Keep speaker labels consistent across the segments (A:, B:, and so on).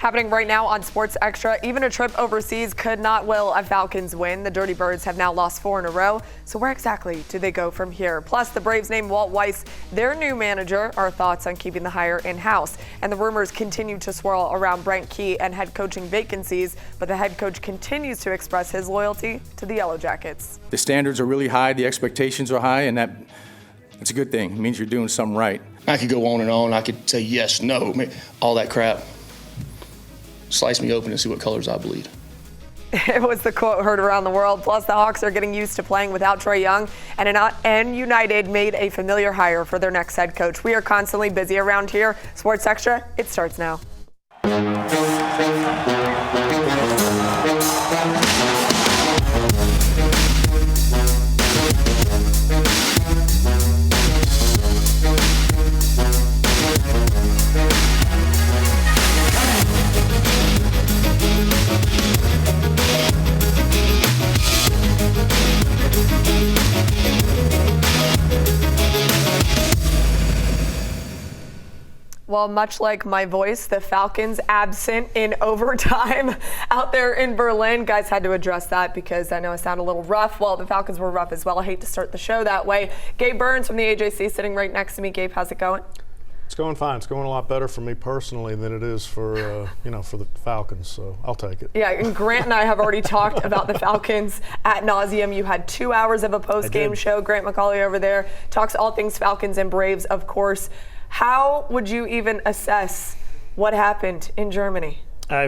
A: Happening right now on Sports Extra, even a trip overseas could not will a Falcons win. The Dirty Birds have now lost 4 in a row. So where exactly do they go from here? Plus, the Braves named Walt Weiss their new manager. Our thoughts on keeping the hire in-house. And the rumors continue to swirl around Brent Key and head coaching vacancies, but the head coach continues to express his loyalty to the Yellow Jackets.
B: The standards are really high, the expectations are high, and that's a good thing. It means you're doing something right.
C: I could go on and on. I could say yes, no, all that crap. Slice me open and see what colors I bleed.
A: It was the quote heard around the world. Plus, the Hawks are getting used to playing without Trae Young, and United made a familiar hire for their next head coach. We are constantly busy around here. Sports Extra, it starts now. Well, much like my voice, the Falcons absent in overtime out there in Berlin. Guys had to address that because I know I sound a little rough. Well, the Falcons were rough as well. I hate to start the show that way. Gabe Burns from the AJC sitting right next to me. Gabe, how's it going?
D: It's going fine. It's going a lot better for me personally than it is for, for the Falcons, so I'll take it. Yeah,
A: and Grant and I have already talked about the Falcons ad nauseum. You had 2 hours of a post-game show. Grant McAuley over there talks all things Falcons and Braves, of course. How would you even assess what happened in Germany?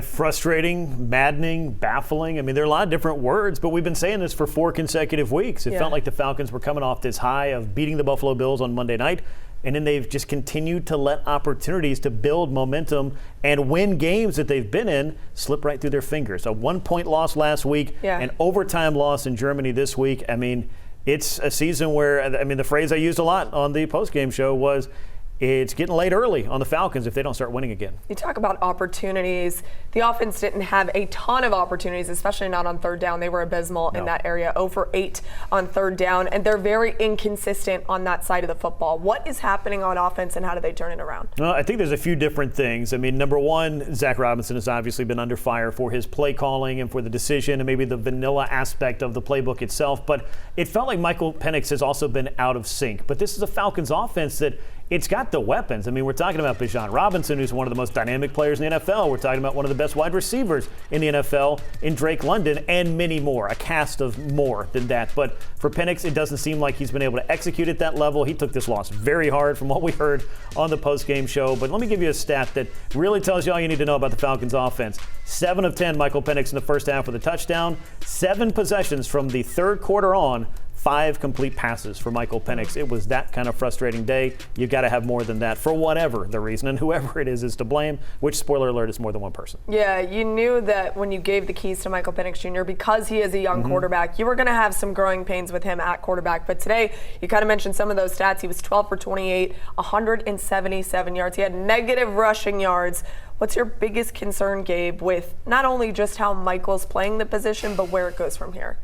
E: Frustrating, maddening, baffling. I mean, there are a lot of different words, but we've been saying this for 4 consecutive weeks. It felt like the Falcons were coming off this high of beating the Buffalo Bills on Monday night, and then they've just continued to let opportunities to build momentum and win games that they've been in slip right through their fingers. A 1-point loss last week, an overtime loss in Germany this week. I mean, it's a season where, the phrase I used a lot on the post-game show was, it's getting late early on the Falcons if they don't start winning again.
A: You talk about opportunities. The offense didn't have a ton of opportunities, especially not on third down. They were abysmal in that area, 0 for 8 on third down, and they're very inconsistent on that side of the football. What is happening on offense, and how do they turn it around?
E: Well, I think there's a few different things. I mean, number one, Zach Robinson has obviously been under fire for his play calling and for the decision and maybe the vanilla aspect of the playbook itself, but it felt like Michael Penix has also been out of sync. But this is a Falcons offense that it's got the weapons. I mean, we're talking about Bijan Robinson, who's one of the most dynamic players in the NFL. We're talking about one of the best wide receivers in the NFL in Drake London, and many more, a cast of more than that. But for Penix, it doesn't seem like he's been able to execute at that level. He took this loss very hard from what we heard on the post-game show. But let me give you a stat that really tells you all you need to know about the Falcons offense. 7 of 10 Michael Penix in the first half with a touchdown. 7 possessions from the third quarter on. 5 complete passes for Michael Penix. It was that kind of frustrating day. You've got to have more than that for whatever the reason, and whoever it is to blame, which, spoiler alert, is more than one person.
A: Yeah, you knew that when you gave the keys to Michael Penix Jr., because he is a young quarterback, you were going to have some growing pains with him at quarterback. But today, you kind of mentioned some of those stats. He was 12 for 28, 177 yards. He had negative rushing yards. What's your biggest concern, Gabe, with not only just how Michael's playing the position, but where it goes from here?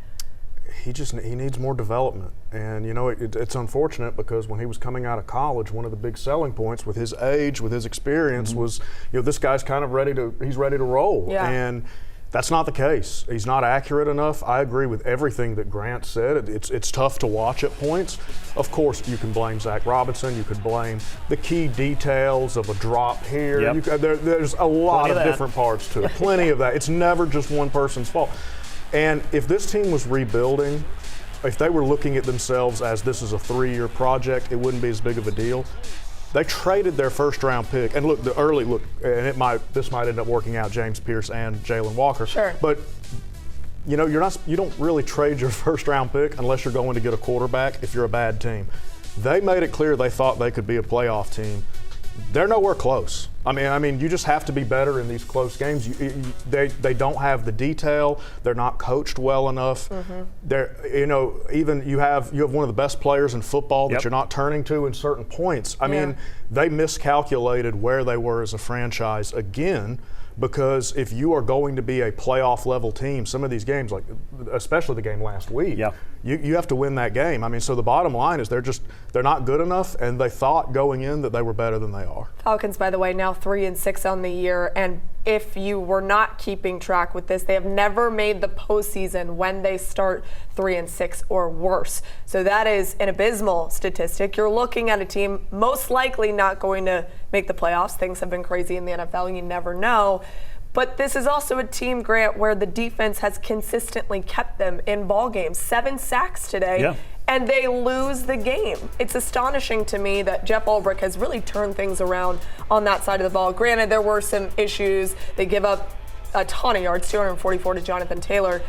D: He needs more development, and it's unfortunate because when he was coming out of college, one of the big selling points with his age, with his experience, was this guy's kind of ready to roll, and that's not the case. He's not accurate enough. I agree with everything that Grant said. It's tough to watch at points. Of course, you can blame Zach Robinson. You could blame the key details of a drop here. There's a lot of different parts to it. Plenty of that. It's never just one person's fault. And if this team was rebuilding, if they were looking at themselves as this is a 3-year project, it wouldn't be as big of a deal. They traded their first-round pick, and look, and this might end up working out, James Pierce and Jalen Walker.
A: Sure.
D: But you don't really trade your first-round pick unless you're going to get a quarterback if you're a bad team. They made it clear they thought they could be a playoff team. They're nowhere close. I mean, you just have to be better in these close games. They don't have the detail. They're not coached well enough. Even you have one of the best players in football that you're not turning to in certain points. I mean, they miscalculated where they were as a franchise again. Because if you are going to be a playoff level team, some of these games, like especially the game last week, you have to win that game. I mean, so the bottom line is they're not good enough, and they thought going in that they were better than they are.
A: Falcons, by the way, now now 3-6 on the year, and if you were not keeping track with this, they have never made the postseason when they start 3-6 or worse. So that is an abysmal statistic. You're looking at a team most likely not going to make the playoffs. Things have been crazy in the NFL, you never know. But this is also a team, Grant, where the defense has consistently kept them in ball games. 7 sacks today, and they lose the game. It's astonishing to me that Jeff Ulbrich has really turned things around on that side of the ball. Granted, there were some issues. They give up a ton of yards, 244 to Jonathan Taylor.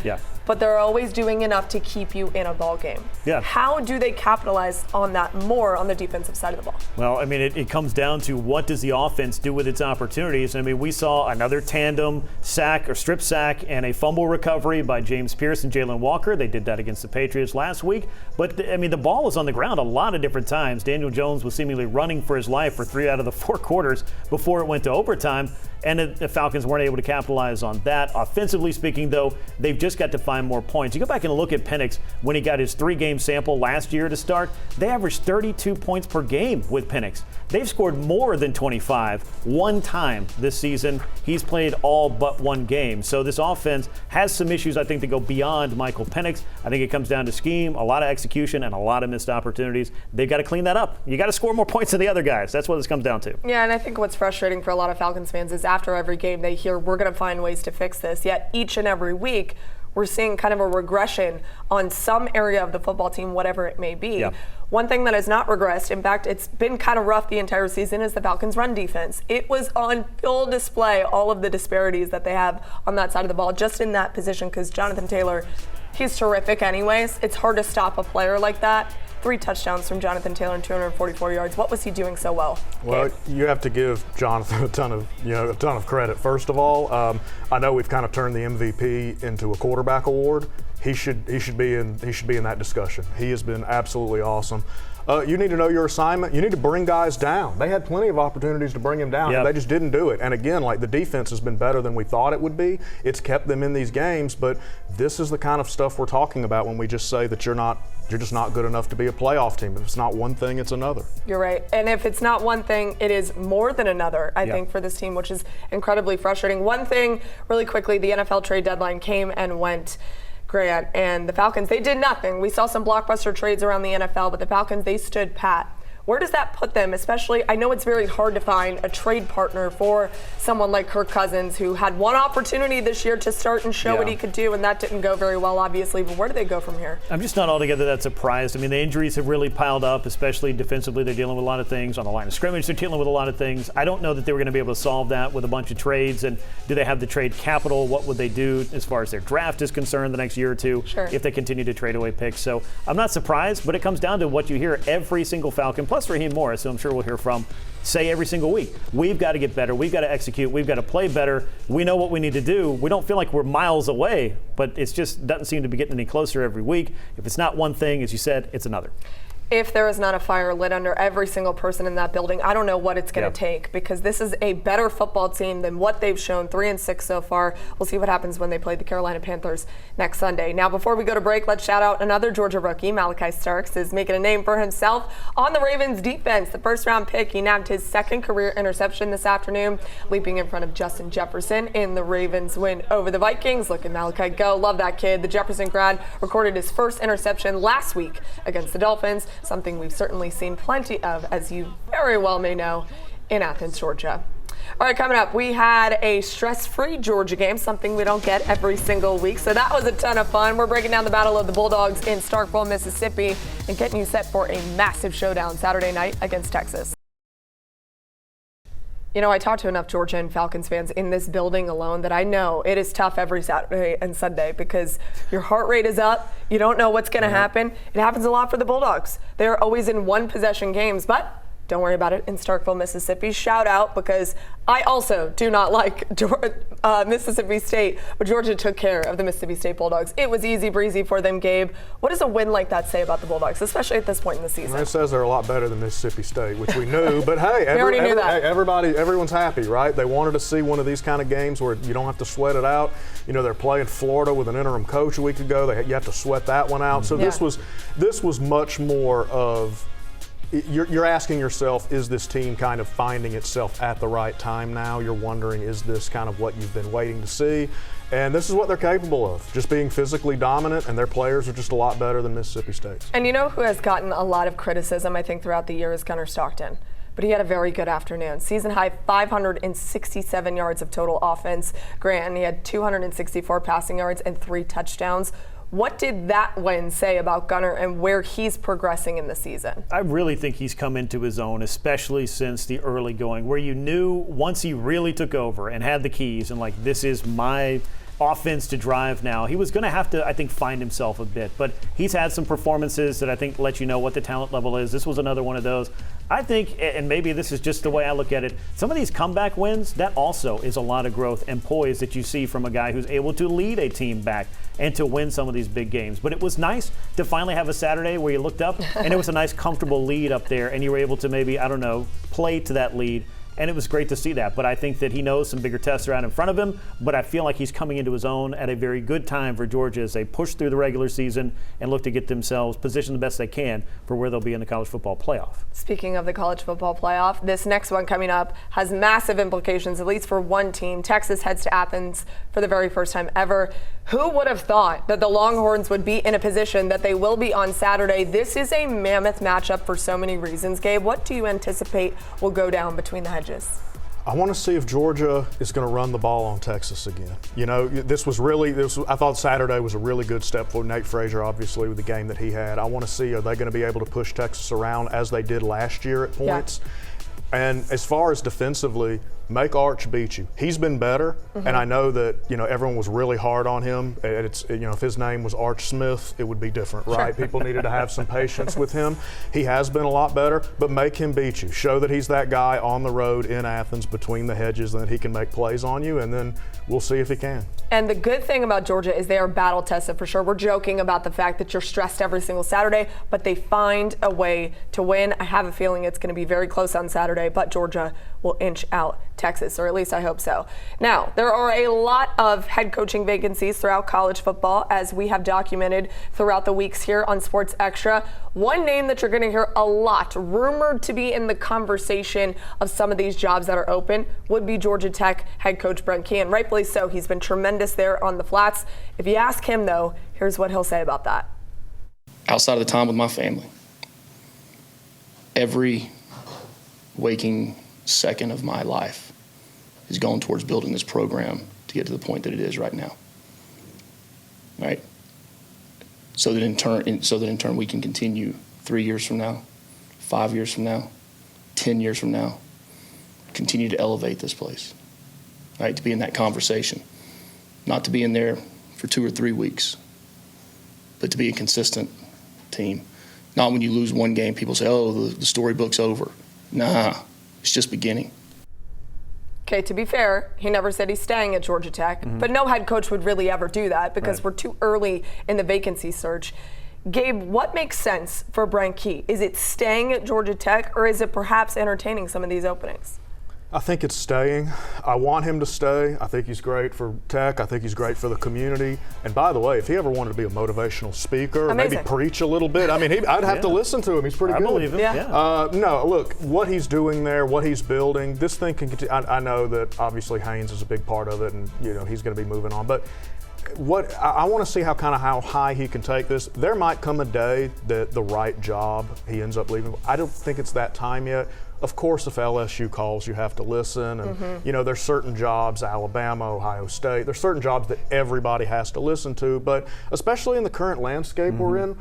A: But they're always doing enough to keep you in a ball game. How do they capitalize on that more on the defensive side of the ball?
E: Well, I mean, it comes down to what does the offense do with its opportunities. I mean, we saw another tandem sack or strip sack and a fumble recovery by James Pierce and Jalen Walker. They did that against the Patriots last week. But, I mean, the ball was on the ground a lot of different times. Daniel Jones was seemingly running for his life for 3 out of the 4 quarters before it went to overtime. And the Falcons weren't able to capitalize on that. Offensively speaking, though, they've just got to find more points. You go back and look at Penix when he got his 3-game sample last year to start. They averaged 32 points per game with Penix. They've scored more than 25 one time this season. He's played all but 1 game. So this offense has some issues, I think, that go beyond Michael Penix. I think it comes down to scheme, a lot of execution, and a lot of missed opportunities. They've got to clean that up. You got to score more points than the other guys. That's what this comes down to.
A: Yeah, and I think what's frustrating for a lot of Falcons fans is after every game they hear, we're going to find ways to fix this. Yet each and every week, we're seeing kind of a regression on some area of the football team, whatever it may be. One thing that has not regressed, in fact, it's been kind of rough the entire season, is the Falcons' run defense. It was on full display, all of the disparities that they have on that side of the ball, just in that position, because Jonathan Taylor, he's terrific anyways. It's hard to stop a player like that. 3 touchdowns from Jonathan Taylor and 244 yards. What was he doing so well?
D: Well, you have to give Jonathan a ton of credit. First of all, I know we've kind of turned the MVP into a quarterback award. He should be in that discussion. He has been absolutely awesome. You need to know your assignment. You need to bring guys down. They had plenty of opportunities to bring him down, and they just didn't do it. And again, like, the defense has been better than we thought it would be. It's kept them in these games, but this is the kind of stuff we're talking about when we just say that you're just not good enough to be a playoff team. If it's not one thing, it's another.
A: You're right. And if it's not one thing, it is more than another, I think, for this team, which is incredibly frustrating. One thing, really quickly, the NFL trade deadline came and went, Grant, and the Falcons, they did nothing. We saw some blockbuster trades around the NFL, but the Falcons, they stood pat. Where does that put them? Especially, I know it's very hard to find a trade partner for someone like Kirk Cousins, who had one opportunity this year to start and show what he could do, and that didn't go very well, obviously. But where do they go from here?
E: I'm just not altogether that surprised. I mean, the injuries have really piled up, especially defensively. They're dealing with a lot of things. On the line of scrimmage, they're dealing with a lot of things. I don't know that they were going to be able to solve that with a bunch of trades. And do they have the trade capital? What would they do as far as their draft is concerned the next year or two if they continue to trade away picks? So I'm not surprised, but it comes down to what you hear every single Falcon, plus Raheem Morris, who I'm sure we'll hear from, say every single week. We've got to get better. We've got to execute. We've got to play better. We know what we need to do. We don't feel like we're miles away, but it just doesn't seem to be getting any closer every week. If it's not one thing, as you said, it's another.
A: If there is not a fire lit under every single person in that building, I don't know what it's going to take, because this is a better football team than what they've shown, 3-6 so far. We'll see what happens when they play the Carolina Panthers next Sunday. Now, before we go to break, let's shout out another Georgia rookie. Malachi Starks is making a name for himself on the Ravens defense. The first-round pick, he nabbed his 2nd career interception this afternoon, leaping in front of Justin Jefferson in the Ravens win over the Vikings. Look at Malachi go. Love that kid. The Jefferson grad recorded his first interception last week against the Dolphins, something we've certainly seen plenty of, as you very well may know, in Athens, Georgia. All right, coming up, we had a stress-free Georgia game, something we don't get every single week, so that was a ton of fun. We're breaking down the Battle of the Bulldogs in Starkville, Mississippi, and getting you set for a massive showdown Saturday night against Texas. You know, I talk to enough Georgia and Falcons fans in this building alone that I know it is tough every Saturday and Sunday, because your heart rate is up. You don't know what's going to happen. It happens a lot for the Bulldogs. They're always in one-possession games, but don't worry about it in Starkville, Mississippi. Shout out, because I also do not like Mississippi State, but Georgia took care of the Mississippi State Bulldogs. It was easy breezy for them, Gabe. What does a win like that say about the Bulldogs, especially at this point in the season?
D: It says they're a lot better than Mississippi State, which we knew, but hey, everyone's happy, right? They wanted to see one of these kind of games where you don't have to sweat it out. You know, they're playing Florida with an interim coach a week ago. You have to sweat that one out. So this was much more of you're asking yourself, is this team kind of finding itself at the right time now? You're wondering, is this kind of what you've been waiting to see? And this is what they're capable of, just being physically dominant, and their players are just a lot better than Mississippi State's.
A: And you know who has gotten a lot of criticism, I think, throughout the year is Gunnar Stockton. But he had a very good afternoon. Season high 567 yards of total offense. Grant, and he had 264 passing yards and 3 touchdowns. What did that win say about Gunnar and where he's progressing in the season?
E: I really think he's come into his own, especially since the early going, where you knew once he really took over and had the keys and like, this is my offense to drive now, he was going to have to, I think, find himself a bit. But he's had some performances that I think let you know what the talent level is. This was another one of those. I think, and maybe this is just the way I look at it, some of these comeback wins, that also is a lot of growth and poise that you see from a guy who's able to lead a team back and to win some of these big games. But it was nice to finally have a Saturday where you looked up and it was a nice, comfortable lead up there, and you were able to maybe, I don't know, play to that lead. And it was great to see that. But I think that he knows some bigger tests are out in front of him. But I feel like he's coming into his own at a very good time for Georgia as they push through the regular season and look to get themselves positioned the best they can for where they'll be in the college football playoff.
A: Speaking of the college football playoff, this next one coming up has massive implications, at least for one team. Texas heads to Athens for the very first time ever. Who would have thought that the Longhorns would be in a position that they will be on Saturday? This is a mammoth matchup for so many reasons. Gabe, what do you anticipate will go down between the hedges?
D: I want to see if Georgia is going to run the ball on Texas again. You know, I thought Saturday was a really good step for Nate Frazier, obviously, with the game that he had. I want to see, are they going to be able to push Texas around as they did last year at points? Yeah. And as far as defensively, make Arch beat you. He's been better, and I know that, you know, everyone was really hard on him. And it's, you know, if his name was Arch Smith, it would be different, right? People needed to have some patience with him. He has been a lot better, but make him beat you. Show that he's that guy on the road in Athens between the hedges, and that he can make plays on you, and then we'll see if he can.
A: And the good thing about Georgia is they are battle tested for sure. We're joking about the fact that you're stressed every single Saturday, but they find a way to win. I have a feeling it's going to be very close on Saturday, but Georgia will inch out Texas, or at least I hope so. Now, there are a lot of head coaching vacancies throughout college football, as we have documented throughout the weeks here on Sports Extra. One name that you're going to hear a lot, rumored to be in the conversation of some of these jobs that are open, would be Georgia Tech head coach Brent Key, and rightfully so. He's been tremendous there on the flats. If you ask him, though, here's what he'll say about that.
C: Outside of the time with my family, every waking second of my life is going towards building this program to get to the point that it is right now. Right? So that in turn we can continue 3 years from now, 5 years from now, 10 years from now, continue to elevate this place. Right? To be in that conversation. Not to be in there for 2 or 3 weeks, but to be a consistent team. Not when you lose one game, people say, oh, the storybook's over. Nah, it's just beginning.
A: Okay, to be fair, he never said he's staying at Georgia Tech, but no head coach would really ever do that because we're too early in the vacancy search. Gabe, what makes sense for Brent Key? Is it staying at Georgia Tech, or is it perhaps entertaining some of these openings?
D: I think it's staying. I want him to stay. I think he's great for Tech. I think he's great for the community. And by the way, if he ever wanted to be a motivational speaker, maybe preach a little bit, I mean, I'd have to listen to him. He's pretty good.
E: I believe him. Yeah.
D: No, look, what he's doing there, what he's building, this thing can continue. I know that obviously Haynes is a big part of it, and you know he's going to be moving on. But what I want to see how high he can take this. There might come a day that the right job he ends up leaving. I don't think it's that time yet. Of course, if LSU calls, you have to listen. And, you know, there's certain jobs, Alabama, Ohio State, there's certain jobs that everybody has to listen to. But especially in the current landscape we're in,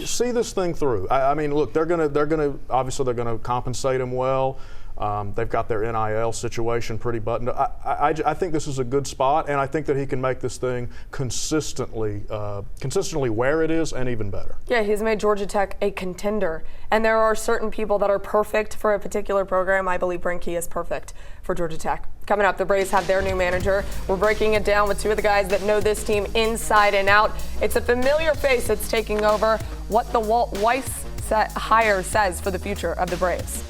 D: see this thing through. I mean, look, they're going to compensate him well. They've got their NIL situation pretty buttoned up. I think this is a good spot, and I think that he can make this thing consistently where it is and even better.
A: Yeah, he's made Georgia Tech a contender, and there are certain people that are perfect for a particular program. I believe Brent Key is perfect for Georgia Tech. Coming up, the Braves have their new manager. We're breaking it down with two of the guys that know this team inside and out. It's a familiar face that's taking over. What the Walt Weiss hire says for the future of the Braves.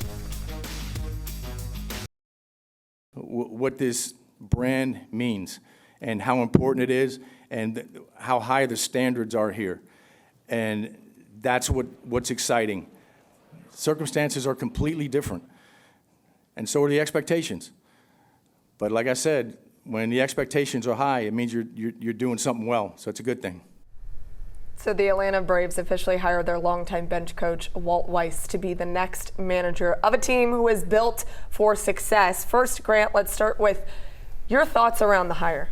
B: What this brand means and how important it is and how high the standards are here. And that's what's exciting. Circumstances are completely different, and so are the expectations. But like I said, when the expectations are high, it means you're doing something well, so it's a good thing.
A: So the Atlanta Braves officially hired their longtime bench coach, Walt Weiss, to be the next manager of a team who is built for success. First, Grant, let's start with your thoughts around the hire.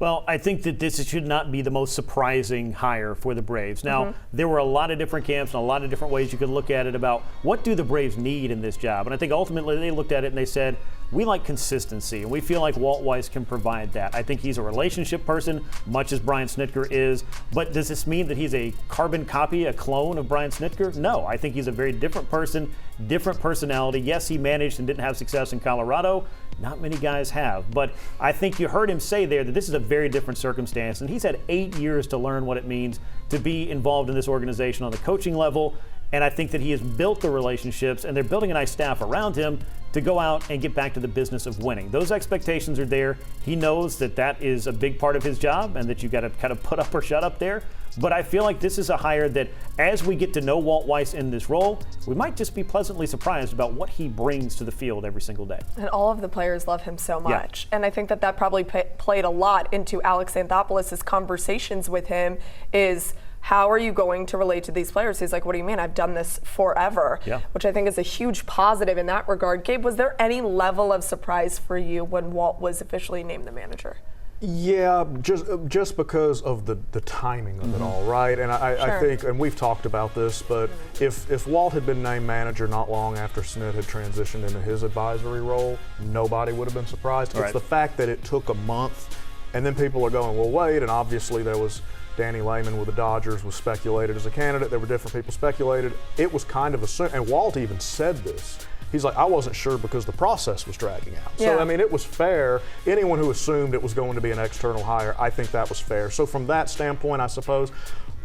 E: Well, I think that this should not be the most surprising hire for the Braves. Now, there were a lot of different camps and a lot of different ways you could look at it about what do the Braves need in this job. And I think ultimately they looked at it and they said, we like consistency, and we feel like Walt Weiss can provide that. I think he's a relationship person, much as Brian Snitker is. But does this mean that he's a carbon copy, a clone of Brian Snitker? No, I think he's a very different person, different personality. Yes, he managed and didn't have success in Colorado. Not many guys have. But I think you heard him say there that this is a very different circumstance, and he's had 8 years to learn what it means to be involved in this organization on the coaching level. And I think that he has built the relationships, and they're building a nice staff around him to go out and get back to the business of winning. Those expectations are there. He knows that that is a big part of his job and that you've got to kind of put up or shut up there. But I feel like this is a hire that, as we get to know Walt Weiss in this role, we might just be pleasantly surprised about what he brings to the field every single day.
A: And all of the players love him so much. Yeah. And I think that probably played a lot into Alex Anthopoulos' conversations with him is, how are you going to relate to these players? He's like, what do you mean? I've done this forever, which I think is a huge positive in that regard. Gabe, was there any level of surprise for you when Walt was officially named the manager?
D: Yeah, just because of the timing of it all, right? And I think, and we've talked about this, but if Walt had been named manager not long after Snit had transitioned into his advisory role, nobody would have been surprised. It's the fact that it took a month, and then people are going, well, wait, and obviously there was Danny Lehman with the Dodgers was speculated as a candidate. There were different people speculated. It was kind of assumed, and Walt even said this. He's like, I wasn't sure because the process was dragging out.
A: Yeah.
D: So, I mean, it was fair. Anyone who assumed it was going to be an external hire, I think that was fair. So from that standpoint, I suppose,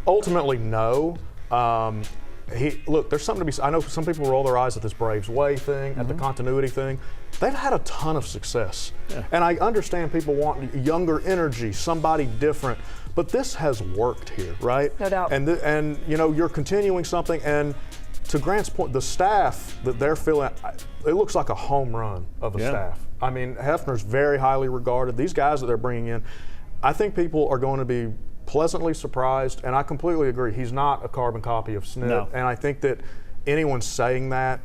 D: ultimately, no. Look, there's something to be, I know some people roll their eyes at this Braves way thing, at the continuity thing. They've had a ton of success. Yeah. And I understand people want younger energy, somebody different. But this has worked here, right?
A: No doubt.
D: And you know, you're continuing something, and to Grant's point, the staff that they're filling, it looks like a home run of a staff. I mean, Hefner's very highly regarded. These guys that they're bringing in, I think people are going to be pleasantly surprised, and I completely agree. He's not a carbon copy of Snit, and I think that anyone saying that,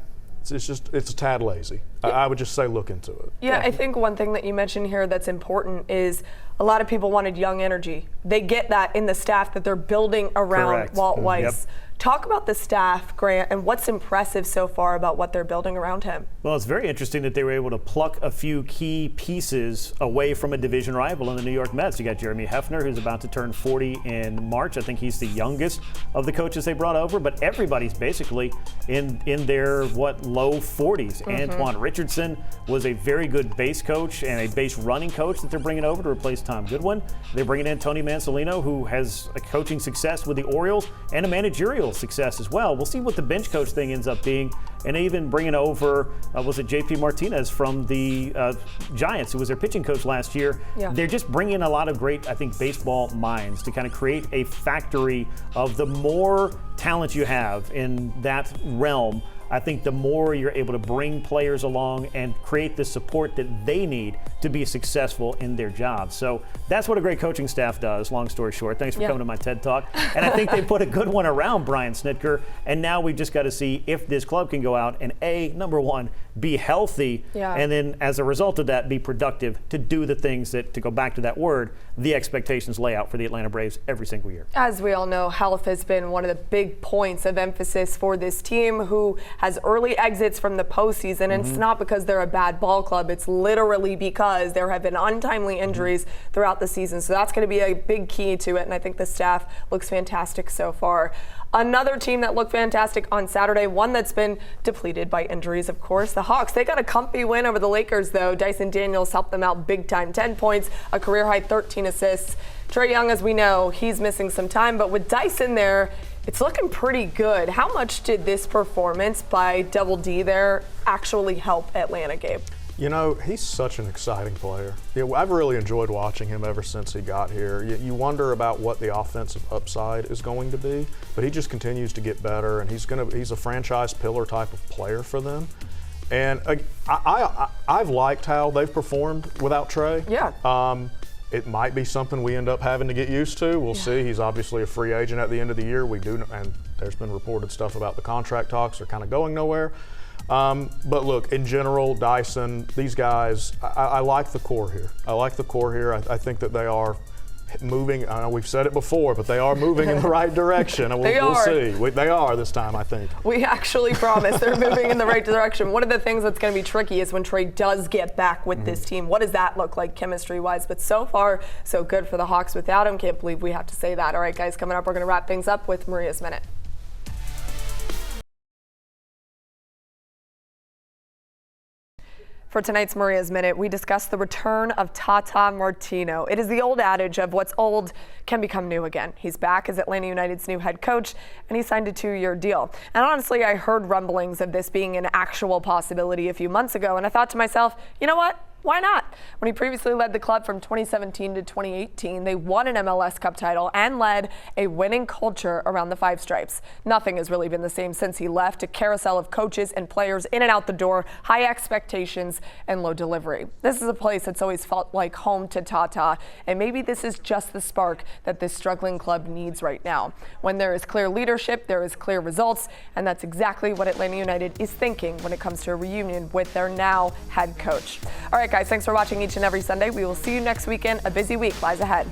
D: it's a tad lazy. I would just say look into it.
A: Yeah, I think one thing that you mentioned here that's important is a lot of people wanted young energy. They get that in the staff that they're building around Walt Weiss. Talk about the staff, Grant, and what's impressive so far about what they're building around him.
E: Well, it's very interesting that they were able to pluck a few key pieces away from a division rival in the New York Mets. You got Jeremy Hefner, who's about to turn 40 in March. I think he's the youngest of the coaches they brought over, but everybody's basically in their, low 40s. Antoine Richardson was a very good base coach and a base running coach that they're bringing over to replace Tom Goodwin. They're bringing in Tony Mansolino, who has a coaching success with the Orioles and a managerial success as well. We'll see what the bench coach thing ends up being, and even bringing over was it JP Martinez from the Giants, who was their pitching coach last year. They're just bringing a lot of great, I think, baseball minds to kind of create a factory of the more talent you have in that realm. I think the more you're able to bring players along and create the support that they need to be successful in their jobs. So that's what a great coaching staff does, long story short. Thanks for coming to my TED Talk. And I think they put a good one around Brian Snitker. And now we've just got to see if this club can go out and, number one, be healthy, and then as a result of that, be productive to do the things that, to go back to that word, the expectations lay out for the Atlanta Braves every single year.
A: As we all know, health has been one of the big points of emphasis for this team, who has early exits from the postseason. And it's not because they're a bad ball club. It's literally because there have been untimely injuries throughout the season. So that's going to be a big key to it. And I think the staff looks fantastic so far. Another team that looked fantastic on Saturday, one that's been depleted by injuries, of course, the Hawks. They got a comfy win over the Lakers, though. Dyson Daniels helped them out big time. 10 points, a career-high 13 assists. Trae Young, as we know, he's missing some time. But with Dyson there, it's looking pretty good. How much did this performance by Double D there actually help Atlanta, Gabe?
D: You know, he's such an exciting player. I've really enjoyed watching him ever since he got here. You wonder about what the offensive upside is going to be, but he just continues to get better, and he's a franchise pillar type of player for them. And I've liked how they've performed without Trey.
A: Yeah.
D: It might be something we end up having to get used to. We'll see. He's obviously a free agent at the end of the year. And there's been reported stuff about the contract talks are kind of going nowhere. But look, in general, Dyson, these guys, I like the core here. I think that they are moving. I know we've said it before, but they are moving in the right direction. And we'll see. They are this time, I think.
A: We actually promise they're moving in the right direction. One of the things that's going to be tricky is when Trey does get back with this team. What does that look like chemistry-wise? But so far, so good for the Hawks without him. Can't believe we have to say that. All right, guys, coming up, we're going to wrap things up with Maria's Minute. For tonight's Maria's Minute, we discuss the return of Tata Martino. It is the old adage of what's old can become new again. He's back as Atlanta United's new head coach, and he signed a 2-year deal. And honestly, I heard rumblings of this being an actual possibility a few months ago, and I thought to myself, you know what? Why not? When he previously led the club from 2017 to 2018, they won an MLS Cup title and led a winning culture around the Five Stripes. Nothing has really been the same since he left. A carousel of coaches and players in and out the door, high expectations and low delivery. This is a place that's always felt like home to Tata, and maybe this is just the spark that this struggling club needs right now. When there is clear leadership, there is clear results, and that's exactly what Atlanta United is thinking when it comes to a reunion with their now head coach. All right, guys, thanks for watching each and every Sunday. We will see you next weekend. A busy week lies ahead.